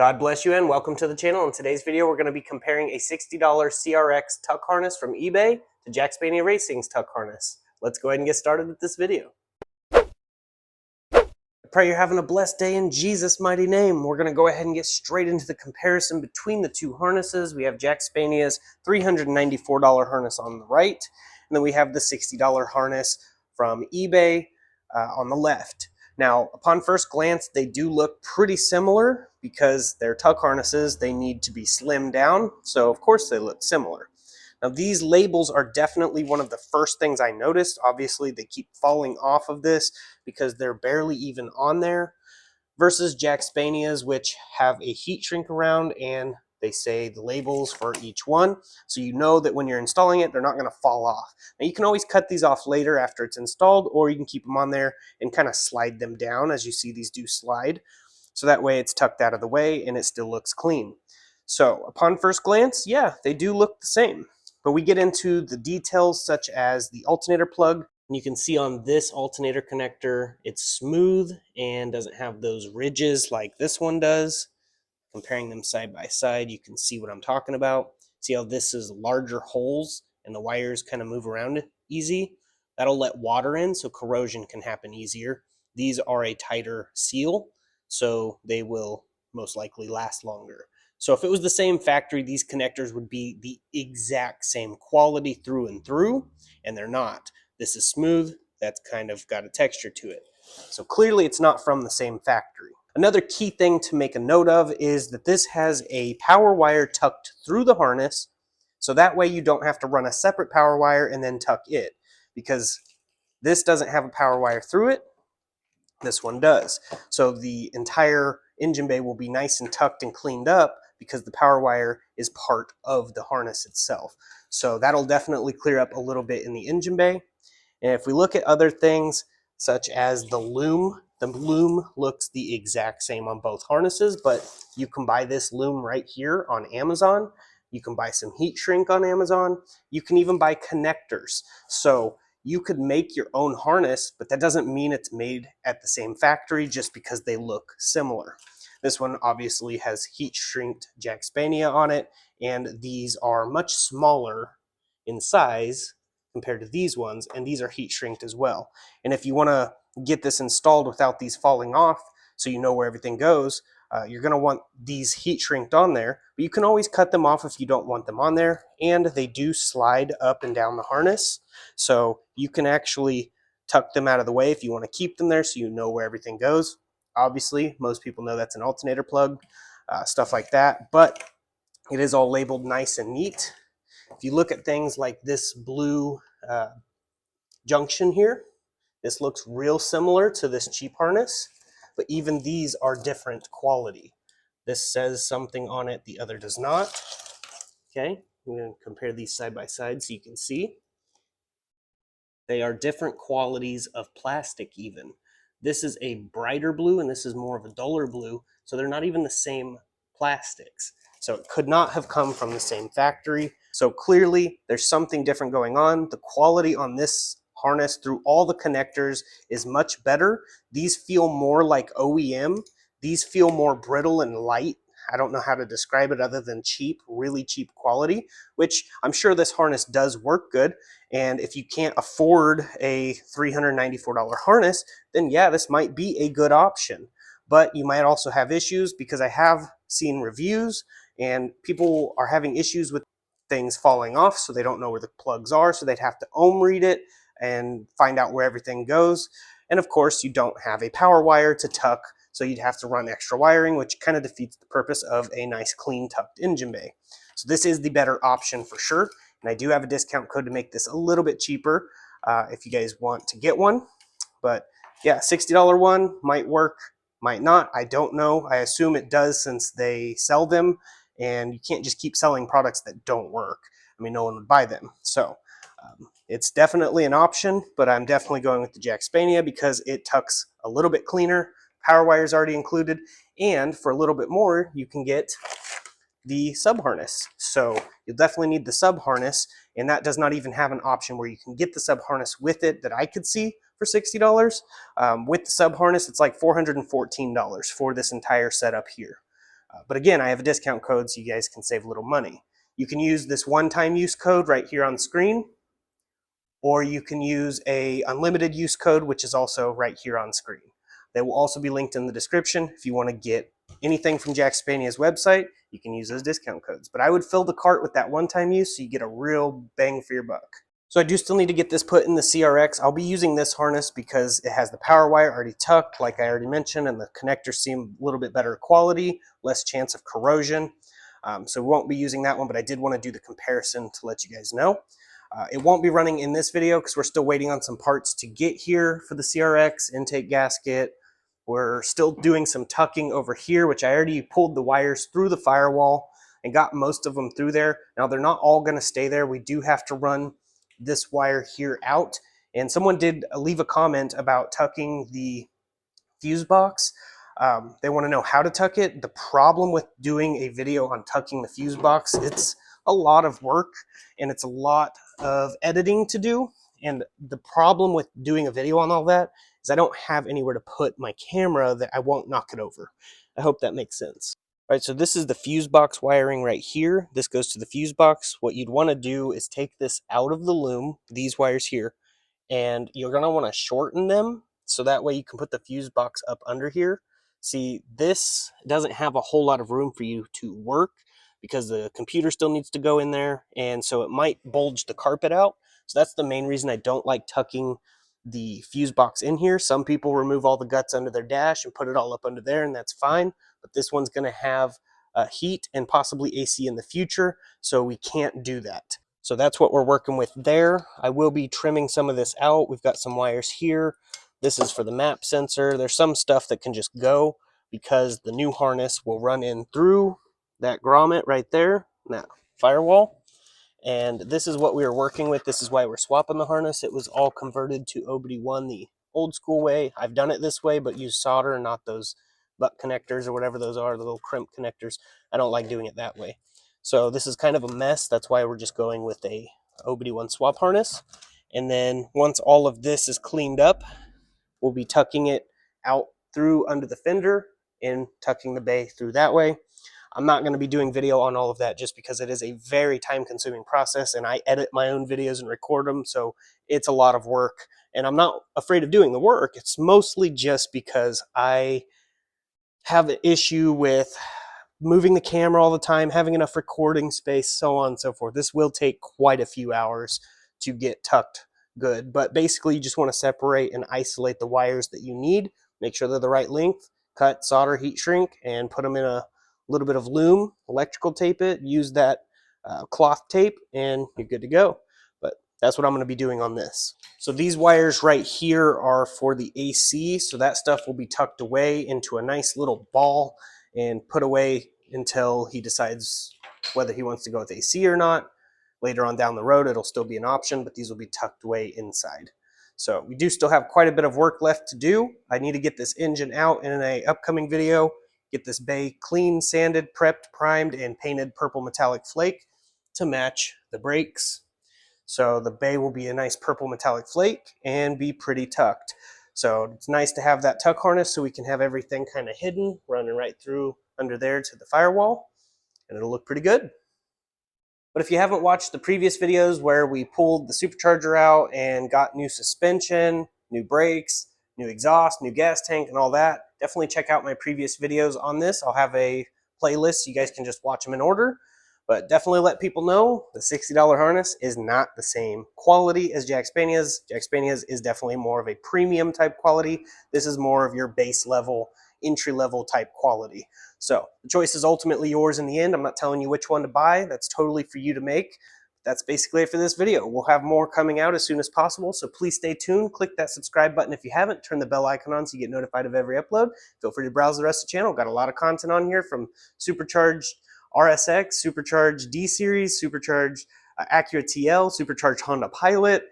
God bless you and welcome to the channel. In today's video, we're going to be comparing a $60 CRX tuck harness from eBay to Jackspania Racing's tuck harness. Let's go ahead and get started with this video. I pray you're having a blessed day in Jesus' mighty name. We're going to go ahead and get straight into the comparison between the two harnesses. We have Jackspania's $394 harness on the right, and then we have the $60 harness from eBay on the left. Now, upon first glance, they do look pretty similar because they're tuck harnesses. They need to be slimmed down, so of course they look similar. Now, these labels are definitely one of the first things I noticed. Obviously, they keep falling off of this because they're barely even on there, versus Jackspania's, which have a heat shrink around and they say the labels for each one, so you know that when you're installing it, they're not going to fall off. Now, you can always cut these off later after it's installed, or you can keep them on there and kind of slide them down. As you see, these do slide, so that way it's tucked out of the way and it still looks clean. So upon first glance, yeah, they do look the same. But we get into the details such as the alternator plug. And you can see on this alternator connector, it's smooth and doesn't have those ridges like this one does. Comparing them side by side, you can see what I'm talking about. See how this is larger holes and the wires kind of move around easy? That'll let water in, so corrosion can happen easier. These are a tighter seal, so they will most likely last longer. So if it was the same factory, these connectors would be the exact same quality through and through, and they're not. This is smooth, that's kind of got a texture to it. So clearly it's not from the same factory. Another key thing to make a note of is that this has a power wire tucked through the harness, so that way you don't have to run a separate power wire and then tuck it, because this doesn't have a power wire through it, this one does. So the entire engine bay will be nice and tucked and cleaned up because the power wire is part of the harness itself. So that'll definitely clear up a little bit in the engine bay. And if we look at other things such as the loom looks the exact same on both harnesses, but you can buy this loom right here on Amazon. You can buy some heat shrink on Amazon. You can even buy connectors. So you could make your own harness, but that doesn't mean it's made at the same factory just because they look similar. This one obviously has heat shrinked Jackspania on it, and these are much smaller in size compared to these ones, and these are heat shrinked as well. And if you want to get this installed without these falling off, so you know where everything goes, you're going to want these heat shrinked on there, but you can always cut them off if you don't want them on there, and they do slide up and down the harness, so you can actually tuck them out of the way if you want to keep them there so you know where everything goes. Obviously, most people know that's an alternator plug, stuff like that, but it is all labeled nice and neat. If you look at things like this blue junction here, this looks real similar to this cheap harness, but even these are different quality. This says something on it, the other does not. Okay, I'm going to compare these side by side so you can see. They are different qualities of plastic even. This is a brighter blue and this is more of a duller blue, so they're not even the same plastics. So it could not have come from the same factory. So clearly there's something different going on. The quality on this harness through all the connectors is much better. These feel more like OEM. These feel more brittle and light. I don't know how to describe it other than cheap, really cheap quality, which I'm sure this harness does work good. And if you can't afford a $394 harness, then yeah, this might be a good option. But you might also have issues, because I have seen reviews and people are having issues with things falling off, so they don't know where the plugs are, so they'd have to ohm read it and find out where everything goes. And of course, you don't have a power wire to tuck, so you'd have to run extra wiring, which kind of defeats the purpose of a nice clean tucked engine bay. So this is the better option for sure. And I do have a discount code to make this a little bit cheaper if you guys want to get one. But yeah, $60 one might work, might not. I don't know. I assume it does since they sell them, and you can't just keep selling products that don't work. I mean, no one would buy them. So it's definitely an option, but I'm definitely going with the Jackspania because it tucks a little bit cleaner. Power wires already included, and for a little bit more, you can get the sub harness. So you'll definitely need the sub harness, and that does not even have an option where you can get the sub harness with it that I could see for $60. With the sub harness, it's like $414 for this entire setup here. But again, I have a discount code so you guys can save a little money. You can use this one-time use code right here on screen, or you can use a unlimited use code, which is also right here on screen. They will also be linked in the description. If you want to get anything from Jackspania's website, you can use those discount codes. But I would fill the cart with that one-time use so you get a real bang for your buck. So I do still need to get this put in the CRX. I'll be using this harness because it has the power wire already tucked, like I already mentioned, and the connectors seem a little bit better quality, less chance of corrosion. So we won't be using that one, but I did want to do the comparison to let you guys know. It won't be running in this video because we're still waiting on some parts to get here for the CRX intake gasket. We're still doing some tucking over here, which I already pulled the wires through the firewall and got most of them through there. Now they're not all going to stay there. We do have to run this wire here out. And someone did leave a comment about tucking the fuse box. They want to know how to tuck it. The problem with doing a video on tucking the fuse box, it's a lot of work and it's a lot of editing to do. And the problem with doing a video on all that is I don't have anywhere to put my camera that I won't knock it over. I hope that makes sense. All right, so this is the fuse box wiring right here. This goes to the fuse box. What you'd want to do is take this out of the loom, these wires here, and you're going to want to shorten them so that way you can put the fuse box up under here. See, this doesn't have a whole lot of room for you to work because the computer still needs to go in there, and so it might bulge the carpet out. So that's the main reason I don't like tucking the fuse box in here. Some people remove all the guts under their dash and put it all up under there, and that's fine. But this one's going to have heat and possibly AC in the future, so we can't do that. So that's what we're working with there. I will be trimming some of this out. We've got some wires here. This is for the map sensor. There's some stuff that can just go because the new harness will run in through that grommet right there, that firewall. And this is what we were working with. This is why we're swapping the harness. It was all converted to OBD1 the old school way. I've done it this way, but use solder, not those butt connectors or whatever those are, the little crimp connectors. I don't like doing it that way. So this is kind of a mess. That's why we're just going with a OBD1 swap harness. And then once all of this is cleaned up, we'll be tucking it out through under the fender and tucking the bay through that way. I'm not going to be doing video on all of that just because it is a very time-consuming process, and I edit my own videos and record them, so it's a lot of work. And I'm not afraid of doing the work. It's mostly just because I have an issue with moving the camera all the time, having enough recording space, so on and so forth. This will take quite a few hours to get tucked good, but basically you just want to separate and isolate the wires that you need, make sure they're the right length, cut, solder, heat shrink, and put them in a little bit of loom, electrical tape it, use that cloth tape, and you're good to go. But that's what I'm going to be doing on this. So these wires right here are for the AC, so that stuff will be tucked away into a nice little ball and put away until he decides whether he wants to go with AC or not. Later on down the road, it'll still be an option, but these will be tucked away inside. So we do still have quite a bit of work left to do. I need to get this engine out in an upcoming video, get this bay clean, sanded, prepped, primed, and painted purple metallic flake to match the brakes. So the bay will be a nice purple metallic flake and be pretty tucked. So it's nice to have that tuck harness so we can have everything kind of hidden, running right through under there to the firewall, and it'll look pretty good. But if you haven't watched the previous videos where we pulled the supercharger out and got new suspension, new brakes, new exhaust, new gas tank, and all that, definitely check out my previous videos on this. I'll have a playlist so you guys can just watch them in order. But definitely let people know the $60 harness is not the same quality as Jackspania's. Jackspania's is definitely more of a premium type quality. This is more of your base level, entry level type quality. So the choice is ultimately yours in the end. I'm not telling you which one to buy. That's totally for you to make. That's basically it for this video. We'll have more coming out as soon as possible, so please stay tuned. Click that subscribe button if you haven't. Turn the bell icon on so you get notified of every upload. Feel free to browse the rest of the channel. Got a lot of content on here from Supercharged RSX, Supercharged D-Series, Supercharged Acura TL, Supercharged Honda Pilot,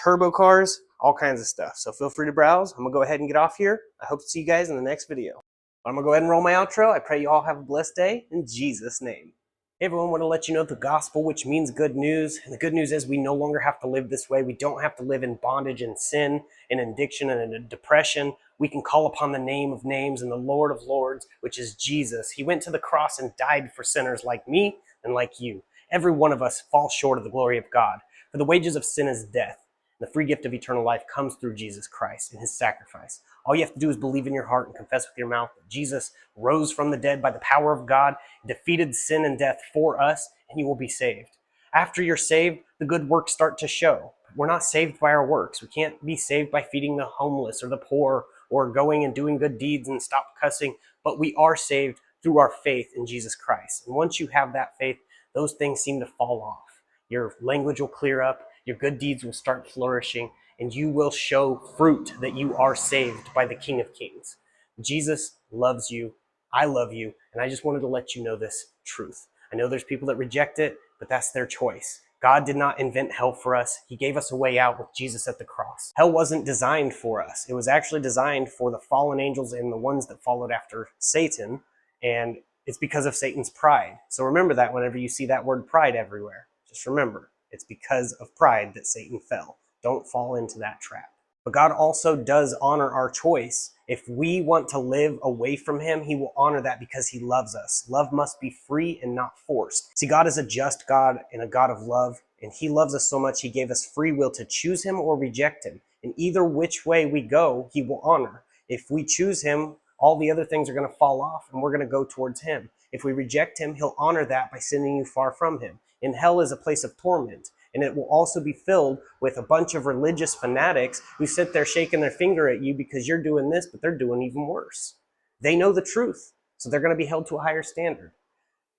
turbo cars, all kinds of stuff. So feel free to browse. I'm going to go ahead and get off here. I hope to see you guys in the next video. I'm going to go ahead and roll my outro. I pray you all have a blessed day in Jesus' name. Hey everyone, I want to let you know the gospel, which means good news. And the good news is we no longer have to live this way. We don't have to live in bondage and sin and addiction and depression. We can call upon the name of names and the Lord of lords, which is Jesus. He went to the cross and died for sinners like me and like you. Every one of us falls short of the glory of God. For the wages of sin is death. The free gift of eternal life comes through Jesus Christ and his sacrifice. All you have to do is believe in your heart and confess with your mouth that Jesus rose from the dead by the power of God, defeated sin and death for us, and you will be saved. After you're saved, the good works start to show. We're not saved by our works. We can't be saved by feeding the homeless or the poor or going and doing good deeds and stop cussing, but we are saved through our faith in Jesus Christ. And once you have that faith, those things seem to fall off. Your language will clear up, your good deeds will start flourishing, and you will show fruit that you are saved by the King of Kings. Jesus loves you, I love you, and I just wanted to let you know this truth. I know there's people that reject it, but that's their choice. God did not invent hell for us. He gave us a way out with Jesus at the cross. Hell wasn't designed for us. It was actually designed for the fallen angels and the ones that followed after Satan, and it's because of Satan's pride. So remember that whenever you see that word pride everywhere. Just remember, it's because of pride that Satan fell. Don't fall into that trap. But God also does honor our choice. If we want to live away from him, he will honor that because he loves us. Love must be free and not forced. See, God is a just God and a God of love, and he loves us so much he gave us free will to choose him or reject him. And either which way we go, he will honor. If we choose him, all the other things are going to fall off and we're going to go towards him. If we reject him, he'll honor that by sending you far from him. And hell is a place of torment. And it will also be filled with a bunch of religious fanatics who sit there shaking their finger at you because you're doing this, but they're doing even worse. They know the truth, so they're going to be held to a higher standard.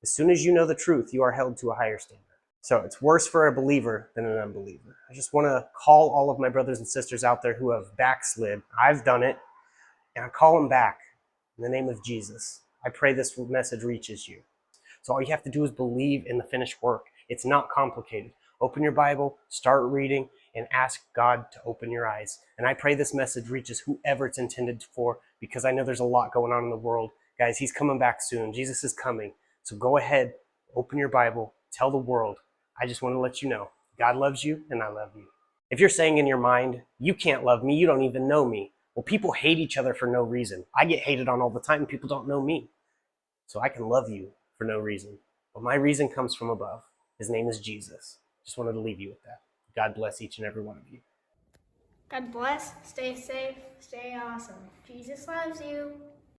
As soon as you know the truth, you are held to a higher standard. So it's worse for a believer than an unbeliever. I just want to call all of my brothers and sisters out there who have backslid. I've done it, and I call them back in the name of Jesus. I pray this message reaches you. So all you have to do is believe in the finished work. It's not complicated. Open your Bible, start reading, and ask God to open your eyes. And I pray this message reaches whoever it's intended for, because I know there's a lot going on in the world. Guys, he's coming back soon. Jesus is coming. So go ahead, open your Bible, tell the world. I just want to let you know, God loves you and I love you. If you're saying in your mind, you can't love me, you don't even know me. Well, people hate each other for no reason. I get hated on all the time and people don't know me. So I can love you for no reason. But my reason comes from above. His name is Jesus. Just wanted to leave you with that. God bless each and every one of you. God bless. Stay safe. Stay awesome. Jesus loves you.